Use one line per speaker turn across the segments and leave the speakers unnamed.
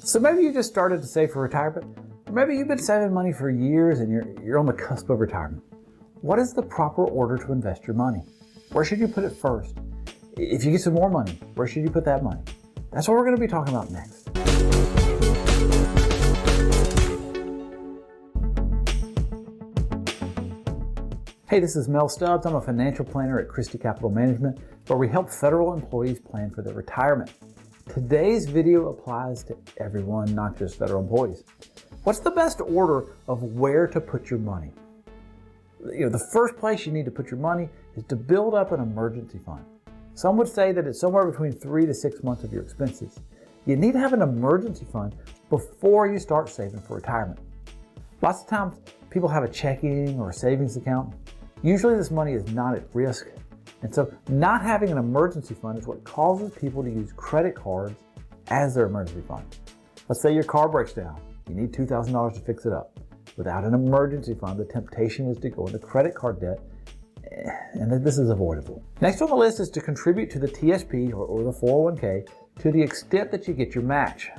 So maybe you just started to save for retirement, or maybe you've been saving money for years and you're on the cusp of retirement. What is the proper order to invest your money? Where should you put it first? If you get some more money, where should you put that money? That's what we're going to be talking about next. Hey, this is Mel Stubbs. I'm a financial planner at Christy Capital Management, where we help federal employees plan for their retirement. Today's video applies to everyone, not just federal employees. What's the best order of where to put your money? The first place you need to put your money is to build up an emergency fund. Some would say that it's somewhere between 3 to 6 months of your expenses. You need to have an emergency fund before you start saving for retirement. Lots of times people have a checking or a savings account. Usually this money is not at risk. And so not having an emergency fund is what causes people to use credit cards as their emergency fund. Let's say your car breaks down. You need $2,000 to fix it up. Without an emergency fund, the temptation is to go into credit card debt, and this is avoidable. Next on the list is to contribute to the TSP or the 401k to the extent that you get your match.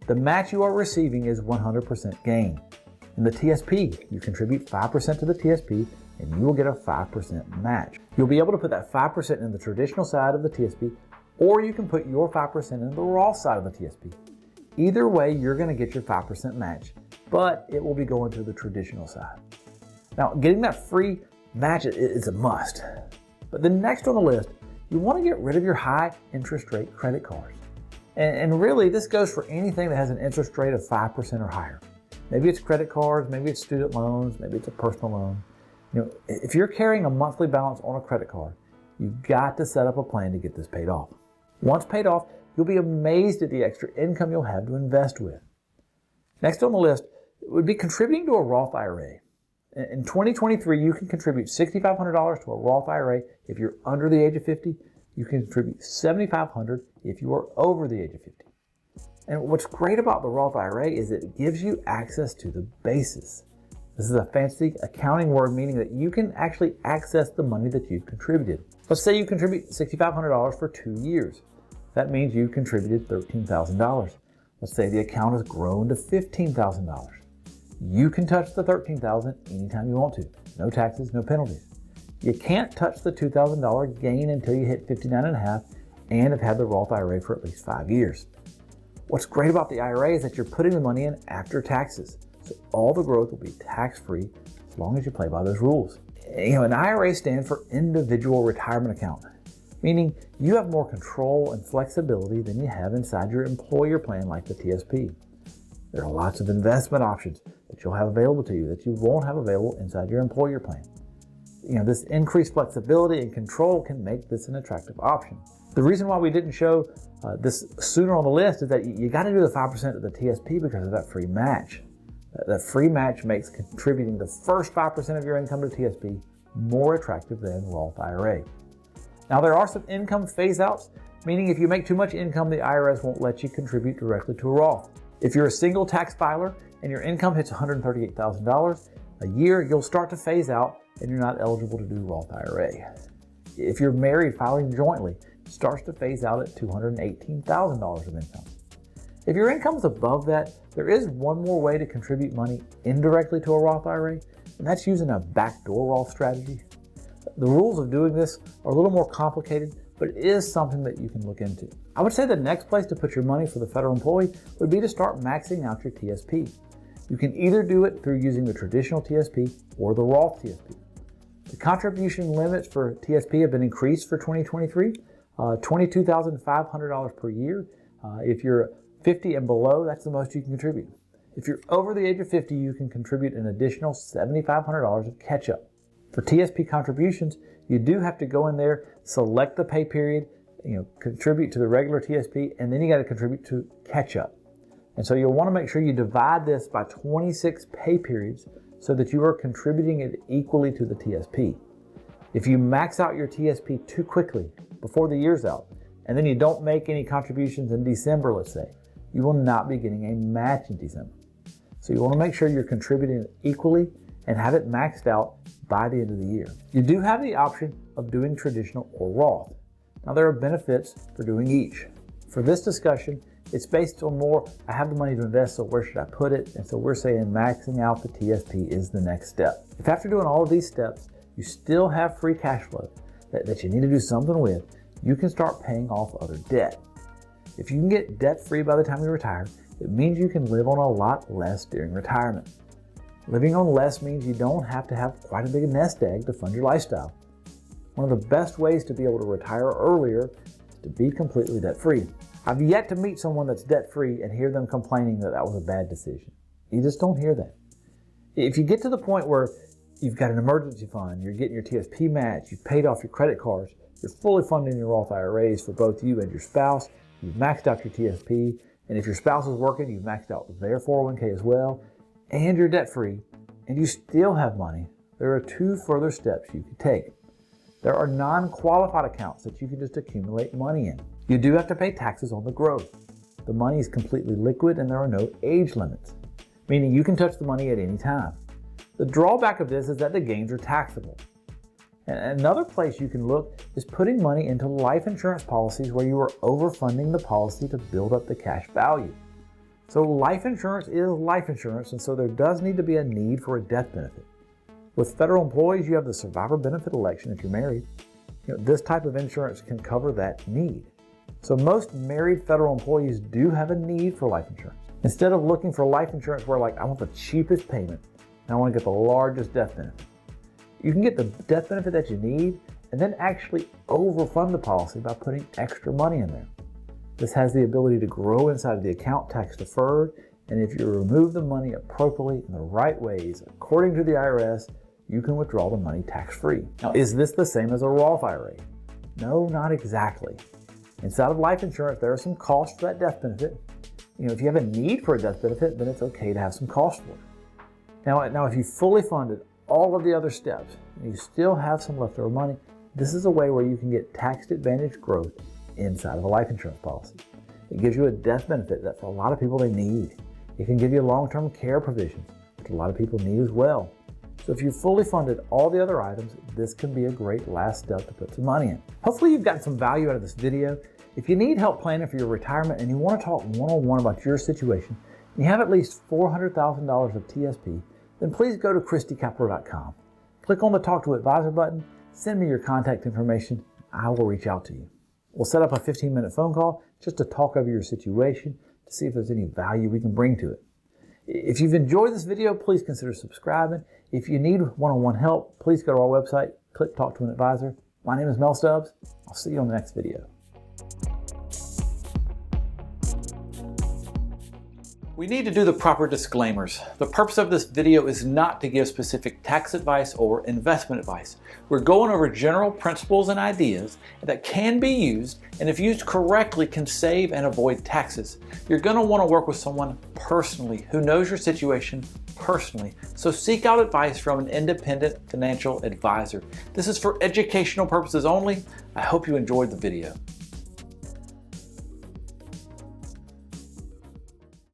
The match you are receiving is 100% gain. In the TSP, you contribute 5% to the TSP and you will get a 5% match. You'll be able to put that 5% in the traditional side of the TSP, or you can put your 5% in the Roth side of the TSP. Either way, you're going to get your 5% match, but it will be going to the traditional side. Now, getting that free match is a must. But then next on the list, you want to get rid of your high interest rate credit cards. And really, this goes for anything that has an interest rate of 5% or higher. Maybe it's credit cards, maybe it's student loans, maybe it's a personal loan. If you're carrying a monthly balance on a credit card, you've got to set up a plan to get this paid off. Once paid off, you'll be amazed at the extra income you'll have to invest with. Next on the list would be contributing to a Roth IRA. In 2023, you can contribute $6,500 to a Roth IRA if you're under the age of 50. You can contribute $7,500 if you are over the age of 50. And what's great about the Roth IRA is it gives you access to the basis. This is a fancy accounting word meaning that you can actually access the money that you've contributed. Let's say you contribute $6,500 for 2 years. That means you contributed $13,000. Let's say the account has grown to $15,000. You can touch the $13,000 anytime you want to. No taxes, no penalties. You can't touch the $2,000 gain until you hit 59.5 and have had the Roth IRA for at least 5 years. What's great about the IRA is that you're putting the money in after taxes. So all the growth will be tax-free as long as you play by those rules. An IRA stands for Individual Retirement Account, meaning you have more control and flexibility than you have inside your employer plan like the TSP. There are lots of investment options that you'll have available to you that you won't have available inside your employer plan. This increased flexibility and control can make this an attractive option. The reason why we didn't show this sooner on the list is that you got to do the 5% of the TSP because of that free match. That free match makes contributing the first 5% of your income to TSP more attractive than Roth IRA. Now, there are some income phase-outs, meaning if you make too much income, the IRS won't let you contribute directly to a Roth. If you're a single tax filer and your income hits $138,000 a year, you'll start to phase out and you're not eligible to do Roth IRA. If you're married filing jointly, it starts to phase out at $218,000 of income. If your income is above that, there is one more way to contribute money indirectly to a Roth IRA, and that's using a backdoor Roth strategy. The rules of doing this are a little more complicated, but it is something that you can look into. I would say the next place to put your money for the federal employee would be to start maxing out your TSP. You can either do it through using the traditional TSP or the Roth TSP. The contribution limits for TSP have been increased for 2023, $22,500 per year. If you're 50 and below, that's the most you can contribute. If you're over the age of 50, you can contribute an additional $7,500 of catch-up. For TSP contributions, you do have to go in there, select the pay period, contribute to the regular TSP, and then you got to contribute to catch-up. And so you'll want to make sure you divide this by 26 pay periods so that you are contributing it equally to the TSP. If you max out your TSP too quickly before the year's out, and then you don't make any contributions in December, let's say, you will not be getting a match in December. So you want to make sure you're contributing it equally and have it maxed out by the end of the year. You do have the option of doing traditional or Roth. Now there are benefits for doing each. For this discussion, It's based on more, I have the money to invest, so where should I put it? And so we're saying maxing out the TSP is the next step. If after doing all of these steps, you still have free cash flow that you need to do something with, you can start paying off other debt. If you can get debt-free by the time you retire, it means you can live on a lot less during retirement. Living on less means you don't have to have quite a big nest egg to fund your lifestyle. One of the best ways to be able to retire earlier is to be completely debt-free. I've yet to meet someone that's debt-free and hear them complaining that was a bad decision. You just don't hear that. If you get to the point where you've got an emergency fund, you're getting your TSP match, you've paid off your credit cards, you're fully funding your Roth IRAs for both you and your spouse, you've maxed out your TSP, and if your spouse is working, you've maxed out their 401k as well, and you're debt-free, and you still have money, there are 2 further steps you can take. There are non-qualified accounts that you can just accumulate money in. You do have to pay taxes on the growth. The money is completely liquid and there are no age limits, meaning you can touch the money at any time. The drawback of this is that the gains are taxable. And another place you can look is putting money into life insurance policies where you are overfunding the policy to build up the cash value. So life insurance is life insurance, and so there does need to be a need for a death benefit. With federal employees, you have the survivor benefit election if you're married. This type of insurance can cover that need. So most married federal employees do have a need for life insurance. Instead of looking for life insurance where I want the cheapest payment and I want to get the largest death benefit, you can get the death benefit that you need and then actually overfund the policy by putting extra money in there. This has the ability to grow inside of the account tax deferred, and if you remove the money appropriately in the right ways, according to the IRS, you can withdraw the money tax-free. Now, is this the same as a Roth IRA? No, not exactly. Inside of life insurance, there are some costs for that death benefit. If you have a need for a death benefit, then it's okay to have some cost for it. Now, if you fully funded all of the other steps and you still have some leftover money, this is a way where you can get tax-advantaged growth inside of a life insurance policy. It gives you a death benefit that for a lot of people they need. It can give you long-term care provisions, which a lot of people need as well. So if you fully funded all the other items, this can be a great last step to put some money in. Hopefully you've gotten some value out of this video. If you need help planning for your retirement and you want to talk one-on-one about your situation, and you have at least $400,000 of TSP, then please go to christycapital.com. Click on the Talk to Advisor button, send me your contact information, I will reach out to you. We'll set up a 15-minute phone call just to talk over your situation to see if there's any value we can bring to it. If you've enjoyed this video, please consider subscribing. If you need one-on-one help, please go to our website, click Talk to an Advisor. My name is Mel Stubbs. I'll see you on the next video. We need to do the proper disclaimers. The purpose of this video is not to give specific tax advice or investment advice. We're going over general principles and ideas that can be used, and if used correctly can save and avoid taxes. You're going to want to work with someone personally who knows your situation personally, so seek out advice from an independent financial advisor. This is for educational purposes only. I hope you enjoyed the video.